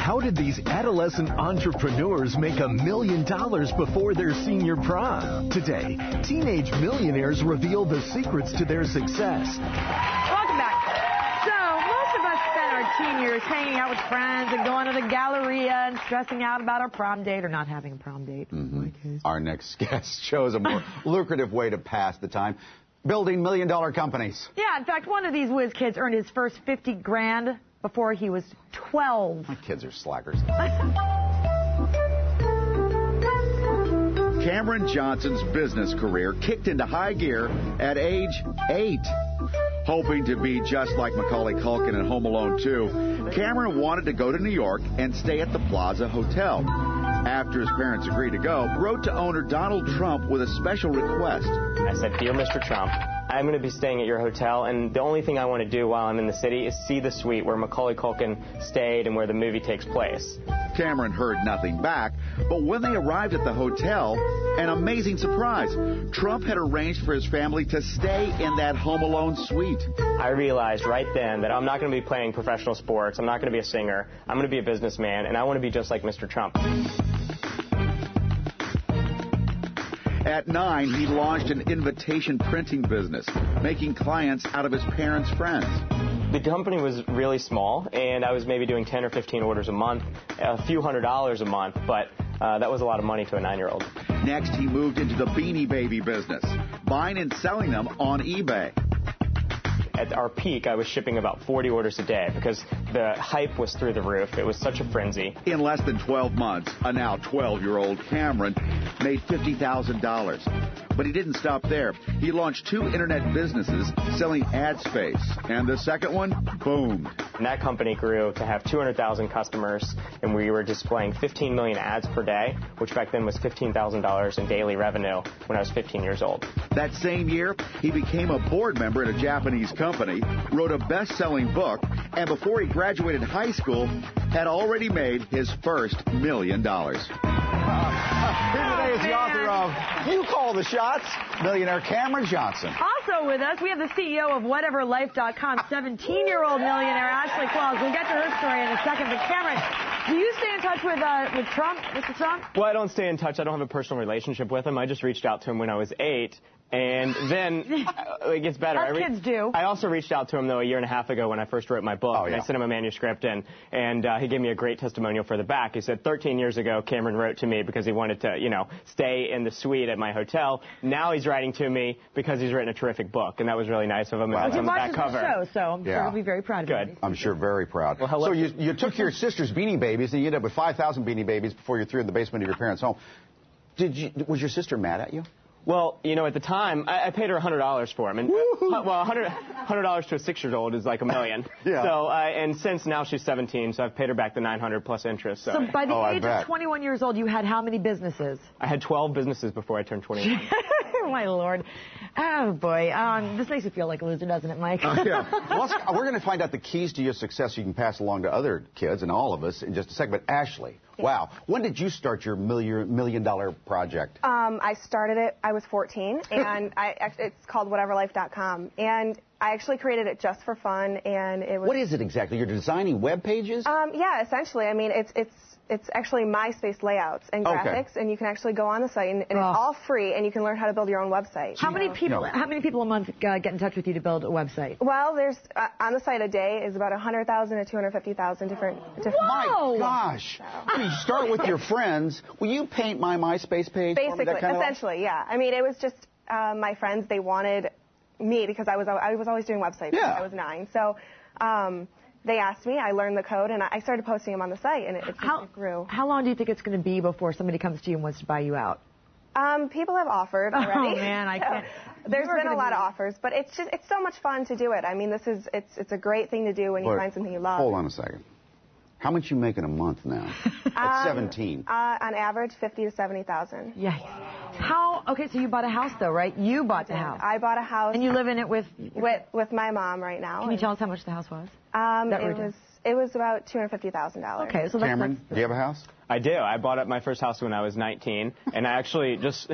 How did these adolescent entrepreneurs make $1 million before their senior prom? Today, teenage millionaires reveal the secrets to their success. Welcome back. So, most of us spend our teen years hanging out with friends and going to the Galleria and stressing out about our prom date or not having a prom date. Our next guest shows a more lucrative way to pass the time. Building million-dollar companies. Yeah, in fact, one of these whiz kids earned his first $50,000 before he was 12. My kids are slackers. Cameron Johnson's business career kicked into high gear at age 8. Hoping to be just like Macaulay Culkin in Home Alone 2, Cameron wanted to go to New York and stay at the Plaza Hotel. After his parents agreed to go, wrote to owner Donald Trump with a special request. I said, "Dear Mr. Trump, I'm going to be staying at your hotel, and the only thing I want to do while I'm in the city is see the suite where Macaulay Culkin stayed and where the movie takes place." Cameron heard nothing back, but when they arrived at the hotel, an amazing surprise. Trump had arranged for his family to stay in that Home Alone suite. I realized right then that I'm not going to be playing professional sports, I'm not going to be a singer, I'm going to be a businessman, and I want to be just like Mr. Trump. At 9, he launched an invitation printing business, making clients out of his parents' friends. The company was really small, and I was maybe doing 10 or 15 orders a month, a few $100s a month, but that was a lot of money to a 9-year-old. Next, he moved into the Beanie Baby business, buying and selling them on eBay. At our peak, I was shipping about 40 orders a day because the hype was through the roof. It was such a frenzy. In less than 12 months, a now 12-year-old Cameron made $50,000. But he didn't stop there. He launched 2 internet businesses selling ad space. And the second one boomed. And that company grew to have 200,000 customers, and we were displaying 15 million ads per day, which back then was $15,000 in daily revenue when I was 15 years old. That same year, he became a board member at a Japanese company, wrote a best-selling book, and before he graduated high school, had already made his first $1 million. Here today is the author of You Call the Shots, millionaire Cameron Johnson. Also with us, we have the CEO of WhateverLife.com, 17-year-old millionaire Ashley Claus. We'll get to her story in a second. But Cameron, do you stay in touch with Trump, Mr. Trump? Well, I don't stay in touch. I don't have a personal relationship with him. I just reached out to him when I was 8. And then it gets better. As kids do. I also reached out to him, though, a year and a half ago when I first wrote my book. And I sent him a manuscript, and he gave me a great testimonial for the back. He said 13 years ago, Cameron wrote to me because he wanted to, stay in the suite at my hotel. Now he's writing to me because he's written a terrific book, and that was really nice of him. Well, and he on the back watches cover. the show, so I'm sure he'll be very proud of you. Good. I'm sure very proud. Well, hello. So you took your sister's Beanie Babies, and you ended up with 5,000 Beanie Babies before you threw in the basement of your parents' home. Was your sister mad at you? Well, at the time, I paid her $100 for them. And, $100 to a 6-year-old is like $1 million. Yeah. So, and since now she's 17, so I've paid her back the $900 plus interest. So by the age of 21 years old, you had how many businesses? I had 12 businesses before I turned 21. My Lord. Oh, boy. This makes you feel like a loser, doesn't it, Mike? Yeah. Well, we're going to find out the keys to your success you can pass along to other kids and all of us in just a second. But Ashley, wow. When did you start your $1 million project? I started it, I was 14, and it's called WhateverLife.com. And I actually created it just for fun, and it was... What is it exactly? You're designing web pages? Yeah, essentially. I mean, it's actually MySpace layouts and graphics, and you can actually go on the site, and it's all free, and you can learn how to build your own website. How many people a month get in touch with you to build a website? Well, there's on the site a day is about 100,000 to 250,000 different. My gosh! So. You start with your friends. Will you paint my MySpace page? Basically, for me, essentially, yeah. I mean, it was just my friends. They wanted me because I was always doing websites since I was 9. So. They asked me, I learned the code, and I started posting them on the site, and it grew. How long do you think it's going to be before somebody comes to you and wants to buy you out? People have offered already. Oh, man, I can't. There's been a lot of offers, but it's so much fun to do it. I mean, it's a great thing to do when you find something you love. Hold on a second. How much you make in a month now? At 17. On average, 50 to 70,000. Yeah. How okay, so you bought a house, though, right? You bought the house. I bought a house. And you live in it with my mom right now. Can you tell us how much the house was? It was about $250,000. Okay, so Cameron, do you have a house? I do. I bought up my first house when I was 19, and I actually just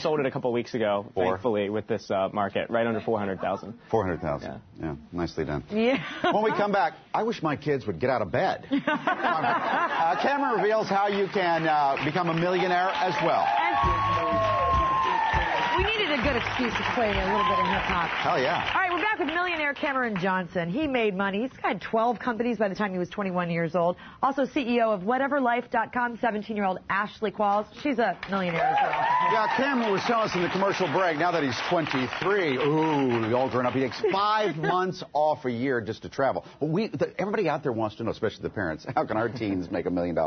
sold it a couple weeks ago, thankfully, with this market, right under $400,000. $400,000. Yeah, nicely done. Yeah. When we come back, I wish my kids would get out of bed. Cameron reveals how you can become a millionaire as well. We needed a good excuse to play a little bit of hip-hop. Hell yeah. All right, we're back with millionaire Cameron Johnson. He made money. He's had 12 companies by the time he was 21 years old. Also CEO of whateverlife.com, 17-year-old Ashley Qualls. She's a millionaire as well. Yeah, Cameron was telling us in the commercial break, now that he's 23, ooh, all grown up, he takes 5 months off a year just to travel. But everybody out there wants to know, especially the parents, how can our teens make $1 million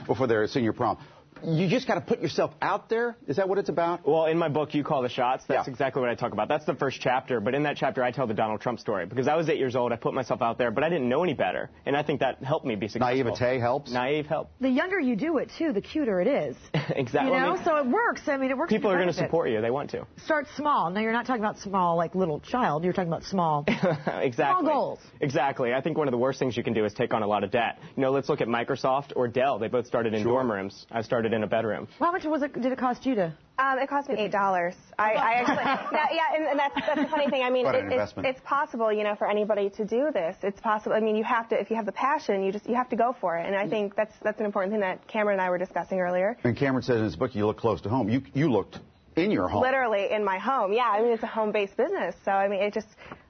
before their senior prom? You just got to put yourself out there? Is that what it's about? Well, in my book, You Call the Shots, that's exactly what I talk about. That's the first chapter. But in that chapter, I tell the Donald Trump story. Because I was 8 years old, I put myself out there, but I didn't know any better. And I think that helped me be successful. Naivete helps? Naive help. The younger you do it, too, the cuter it is. Exactly. You know, so it works. I mean, it works. People are going to support you. They want to. Start small. Now, you're not talking about small like little child. You're talking about small. Exactly. Small goals. Exactly. I think one of the worst things you can do is take on a lot of debt. You know, let's look at Microsoft or Dell. They both started in dorm rooms. I started in a bedroom. How much did it cost you to? It cost me $8. I actually, and that's the funny thing. I mean, it's possible, you know, for anybody to do this. It's possible. I mean, you have to, if you have the passion, you have to go for it. And I think that's an important thing that Cameron and I were discussing earlier. And Cameron says in his book, you look close to home. You looked in your home. Literally in my home. Yeah, I mean, it's a home-based business. So I mean,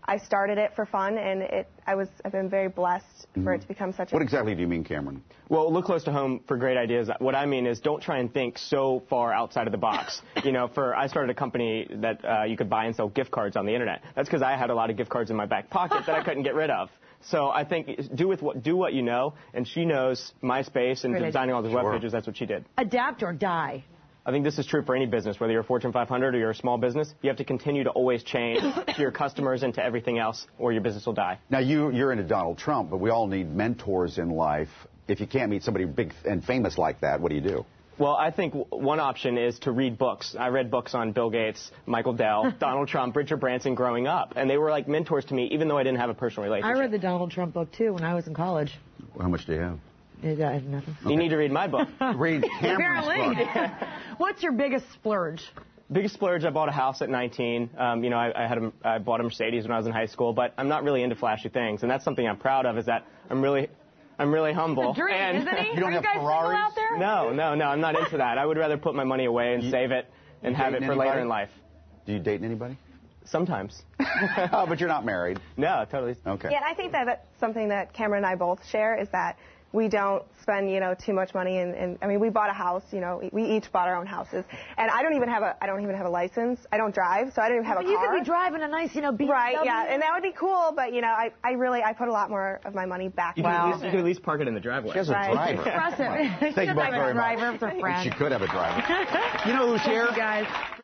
I started it for fun, and I've been very blessed for it to become such a... What exactly do you mean, Cameron? Well, look close to home for great ideas. What I mean is don't try and think so far outside of the box. You know, I started a company that you could buy and sell gift cards on the internet. That's because I had a lot of gift cards in my back pocket that I couldn't get rid of. So I think do what you know, and she knows MySpace and designing all those web pages. That's what she did. Adapt or die. I think this is true for any business, whether you're a Fortune 500 or you're a small business. You have to continue to always change to your customers and to everything else, or your business will die. Now, you're into Donald Trump, but we all need mentors in life. If you can't meet somebody big and famous like that, what do you do? Well, I think one option is to read books. I read books on Bill Gates, Michael Dell, Donald Trump, Richard Branson growing up, and they were like mentors to me, even though I didn't have a personal relationship. I read the Donald Trump book, too, when I was in college. How much do you have? I have nothing. You need to read my book. Read Cameron's book. What's your biggest splurge? Biggest splurge, I bought a house at 19. You know, I bought a Mercedes when I was in high school, but I'm not really into flashy things, and that's something I'm proud of, is that I'm really humble. It's a dream, and isn't he? You don't have Ferraris? Out there? No, I'm not into that. I would rather put my money away and save it and have it for later in life. Do you date anybody? Sometimes. Oh, but you're not married. No, totally. Okay. Yeah, and I think that's something that Cameron and I both share, is that we don't spend, you know, too much money. And I mean, we bought a house. You know, we each bought our own houses. And I don't even have a license. I don't drive, so I don't even have a car. You could be driving a nice, you know, BMW. Right. Yeah, and that would be cool. But you know, I put a lot more of my money back. You could at least park it in the driveway. She has a driver. Impressive. Thank you both very much. Driver for friends. She could have a driver. You know who's here? Thank you guys.